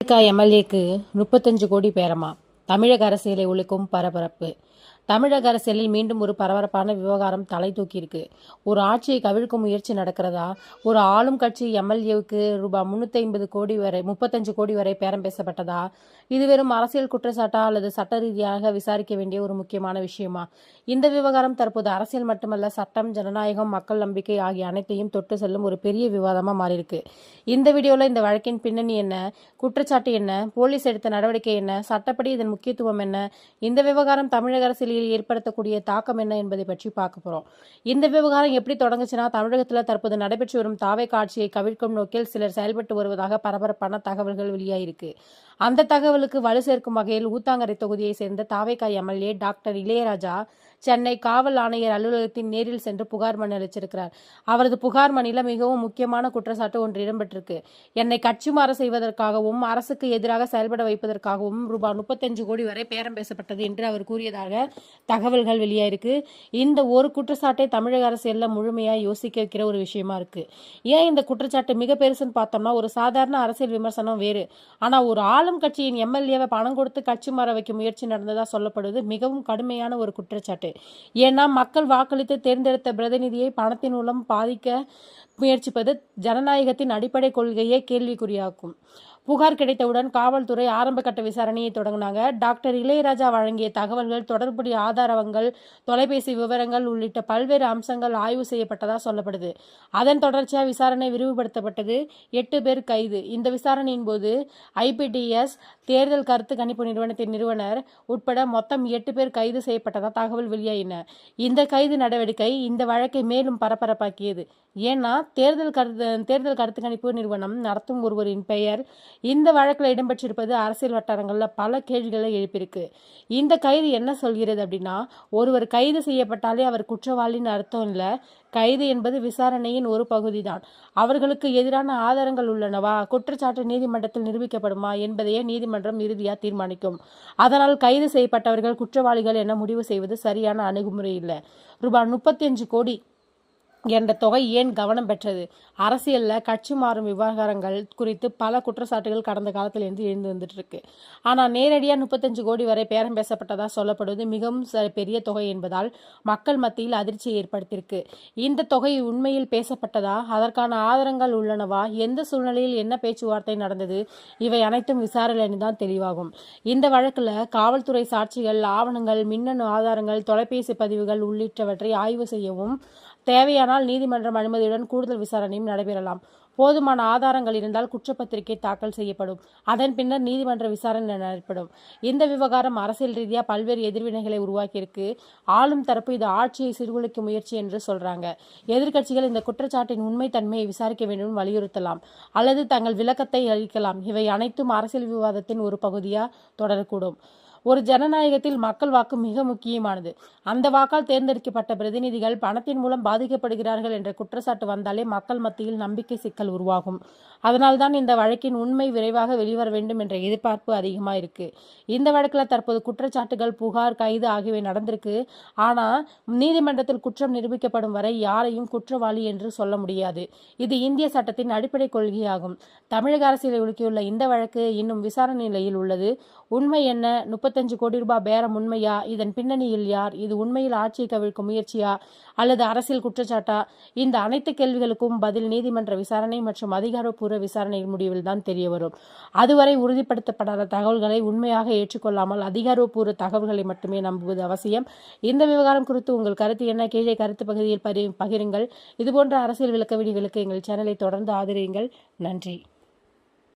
எம்எல்ஏக்கு 35 கோடி பேரமா? தமிழக அரசியலை உலுக்கும் பரபரப்பு. தமிழக அரசியலில் மீண்டும் ஒரு பரபரப்பான விவகாரம் தலை தூக்கியிருக்கு. ஒரு ஆட்சியை கவிழ்க்கும் முயற்சி நடக்கிறதா? ஒரு ஆளும் கட்சி எம்எல்ஏவுக்கு ரூபாய் 35 கோடி வரை பேரம் பேசப்பட்டதா? இது வெறும் அரசியல் குற்றச்சாட்டா அல்லது சட்ட ரீதியாக விசாரிக்க வேண்டிய ஒரு முக்கியமான விஷயமா? இந்த விவகாரம் தற்போது அரசியல் மட்டுமல்ல, சட்டம், ஜனநாயகம், மக்கள் நம்பிக்கை ஆகிய அனைத்தையும் தொட்டு செல்லும் ஒரு பெரிய விவாதமா மாறியிருக்கு. இந்த வீடியோல இந்த வழக்கின் பின்னணி என்ன, குற்றச்சாட்டு என்ன, போலீஸ் எடுத்த நடவடிக்கை என்ன, சட்டப்படி இதன் முக்கியத்துவம் என்ன, இந்த விவகாரம் தமிழக அரசியலில் ஏற்படுத்தக்கூடிய தாக்கம் என்ன என்பதை பற்றி பார்க்க போறோம். இந்த விவகாரம் எப்படி தொடங்குச்சுன்னா, தமிழகத்தில் தற்போது நடைபெற்று வரும் தாவேகா ஆட்சியை கவிழ்க்கும் நோக்கில் சிலர் செயல்பட்டு வருவதாக பரபரப்பான தகவல்கள் வெளியாயிருக்கு. அந்த தகவலுக்கு வலு சேர்க்கும் வகையில் ஊத்தாங்கரை தொகுதியை சேர்ந்த தாவேகா எம்எல்ஏ டாக்டர் இளையராஜா சென்னை காவல் ஆணையர் அலுவலகத்தின் நேரில் சென்று புகார் மனு அளிச்சிருக்கிறார். அவரது புகார் மனுவில் மிகவும் முக்கியமான குற்றச்சாட்டு ஒன்று இடம்பெற்றிருக்கு. என்னை கட்சி மாற செய்வதற்காகவும் அரசுக்கு எதிராக செயல்பட வைப்பதற்காகவும் ரூபாய் 35 கோடி வரை பேரம் பேசப்பட்டது என்று அவர் கூறியதாக தகவல்கள் வெளியாயிருக்கு. இந்த ஒரு குற்றச்சாட்டை தமிழக அரசியல்ல முழுமையா யோசிக்க வைக்கிற ஒரு விஷயமா இருக்கு. ஏன் இந்த குற்றச்சாட்டு மிக பெருசுன்னு பார்த்தோம்னா, ஒரு சாதாரண அரசியல் விமர்சனம் வேறு. ஆனா ஒரு ஆளும் கட்சியின் எம்எல்ஏவை பணம் கொடுத்து கட்சி மாற வைக்க முயற்சி நடந்ததா சொல்லப்படுவது மிகவும் கடுமையான ஒரு குற்றச்சாட்டு. ஏன்னா மக்கள் வாக்களித்து தேர்ந்தெடுத்த பிரதிநிதியை பணத்தின் மூலம் பாதிக்க முயற்சிப்பது ஜனநாயகத்தின் அடிப்படை கொள்கையை கேள்விக்குறியாக்கும். புகார் கிடைத்தவுடன் காவல்துறை ஆரம்ப கட்ட விசாரணையை தொடங்கினாங்க. டாக்டர் இளையராஜா வழங்கிய தகவல்கள், தொடர்புடைய ஆதாரங்கள், தொலைபேசி விவரங்கள் உள்ளிட்ட பல்வேறு அம்சங்கள் ஆய்வு செய்யப்பட்டதா சொல்லப்படுது. அதன் தொடர்ச்சியாக விசாரணை விரிவுபடுத்தப்பட்டது. 8 பேர் கைது. இந்த விசாரணையின் போது ஐபிடிஎஸ் தேர்தல் கருத்து கணிப்பு நிறுவனத்தின் நிறுவனர் உட்பட மொத்தம் 8 பேர் கைது செய்யப்பட்டதா தகவல் வெளியாயின. இந்த கைது நடவடிக்கை இந்த வழக்கை மேலும் பரபரப்பாக்கியது. ஏன்னா தேர்தல் கருத்து கணிப்பு நிறுவனம் நடத்தும் ஒருவரின் பெயர் இந்த வழக்கில் இடம்பெற்றிருப்பது அரசியல் வட்டாரங்களில் பல கேள்விகளை எழுப்பியிருக்கு. இந்த கைது என்ன சொல்கிறது அப்படின்னா, ஒருவர் கைது செய்யப்பட்டாலே அவர் குற்றவாளின்னு அர்த்தம் இல்லை. கைது என்பது விசாரணையின் ஒரு பகுதி தான். அவர்களுக்கு எதிரான ஆதாரங்கள் உள்ளனவா, குற்றச்சாட்டு நீதிமன்றத்தில் நிரூபிக்கப்படுமா என்பதையே நீதிமன்றம் இறுதியாக தீர்மானிக்கும். அதனால் கைது செய்யப்பட்டவர்கள் குற்றவாளிகள் என முடிவு செய்வது சரியான அணுகுமுறை இல்லை. ரூபாய் 35 கோடி என்ற தொகை ஏன் கவனம் பெற்றது? அரசியலில் கட்சி மாறும் விவகாரங்கள் குறித்து பல குற்றச்சாட்டுகள் கடந்த காலத்திலிருந்து எழுந்து வந்துட்டு இருக்கு. ஆனால் நேரடியாக 35 கோடி வரை பேரம் பேசப்பட்டதா சொல்லப்படுவது மிகவும் பெரிய தொகை என்பதால் மக்கள் மத்தியில் அதிர்ச்சியை ஏற்படுத்தியிருக்கு. இந்த தொகை உண்மையில் பேசப்பட்டதா, அதற்கான ஆதாரங்கள் உள்ளனவா, எந்த சூழ்நிலையில் என்ன பேச்சுவார்த்தை நடந்தது, இவை அனைத்தும் விசாரணை தான் தெளிவாகும். இந்த வழக்கில் காவல்துறை சாட்சிகள், ஆவணங்கள், மின்னணு ஆதாரங்கள், தொலைபேசி பதிவுகள் உள்ளிட்டவற்றை ஆய்வு செய்யவும், தேவையானால் நீதிமன்றம் அனுமதியுடன் கூடுதல் விசாரணையும் நடைபெறலாம். போதுமான ஆதாரங்கள் இருந்தால் குற்றப்பத்திரிகை தாக்கல் செய்யப்படும். அதன் பின்னர் நீதிமன்ற விசாரணை நடைபெறும். இந்த விவகாரம் அரசியல் ரீதியாக பல்வேறு எதிர்வினைகளை உருவாக்கியிருக்கு. ஆளும் தரப்பு இது ஆட்சியை சீர்குலைக்கும் முயற்சி என்று சொல்றாங்க. எதிர்க்கட்சிகள் இந்த குற்றச்சாட்டின் உண்மை தன்மையை விசாரிக்க வேண்டும் வலியுறுத்தலாம் அல்லது தங்கள் விளக்கத்தை அளிக்கலாம். இவை அனைத்தும் அரசியல் விவாதத்தின் ஒரு பகுதியாக தொடரக்கூடும். ஒரு ஜனநாயகத்தில் மக்கள் வாக்கு மிக முக்கியமானது. அந்த வாக்கால் தேர்ந்தெடுக்கப்பட்ட பிரதிநிதிகள் பணத்தின் மூலம் பாதிக்கப்படுகிறார்கள் என்ற குற்றச்சாட்டு வந்தாலே மக்கள் மத்தியில் நம்பிக்கை சிக்கல் உருவாகும். அதனால்தான் இந்த வழக்கின் உண்மை விரைவாக வெளிவர வேண்டும் என்ற எதிர்பார்ப்பு அதிகமாக இருக்கு. இந்த வழக்கில் தற்போது குற்றச்சாட்டுகள், புகார், கைது ஆகியவை நடந்திருக்கு. ஆனால் நீதிமன்றத்தில் குற்றம் நிரூபிக்கப்படும் வரை யாரையும் குற்றவாளி என்று சொல்ல முடியாது. இது இந்திய சட்டத்தின் அடிப்படை கொள்கையாகும். தமிழக அரசியலை உலுக்கியுள்ள இந்த வழக்கு இன்னும் விசாரணை நிலையில் உள்ளது. உண்மை என்ன? 35 கோடி ரூபாய் பேரம் உண்மையா? இதன் பின்னணியில் யார்? இது உண்மையில் ஆட்சியை கவிழ்க்கும் முயற்சியா அல்லது அரசியல் குற்றச்சாட்டா? இந்த அனைத்து கேள்விகளுக்கும் பதில் நீதிமன்ற விசாரணை மற்றும் அதிகாரப்பூர்வ விசாரணையின் முடிவில் தான் தெரிய வரும். அதுவரை உறுதிப்படுத்தப்படாத தகவல்களை உண்மையாக ஏற்றுக்கொள்ளாமல் அதிகாரப்பூர்வ தகவல்களை மட்டுமே நம்புவது அவசியம். இந்த விவகாரம் குறித்து உங்கள் கருத்து என்ன? கீழே கருத்து பகுதியில் பகிருங்கள். இதுபோன்ற அரசியல் விளக்க வீடியோகளுக்கு எங்கள் சேனலை தொடர்ந்து ஆதரியுங்கள். நன்றி.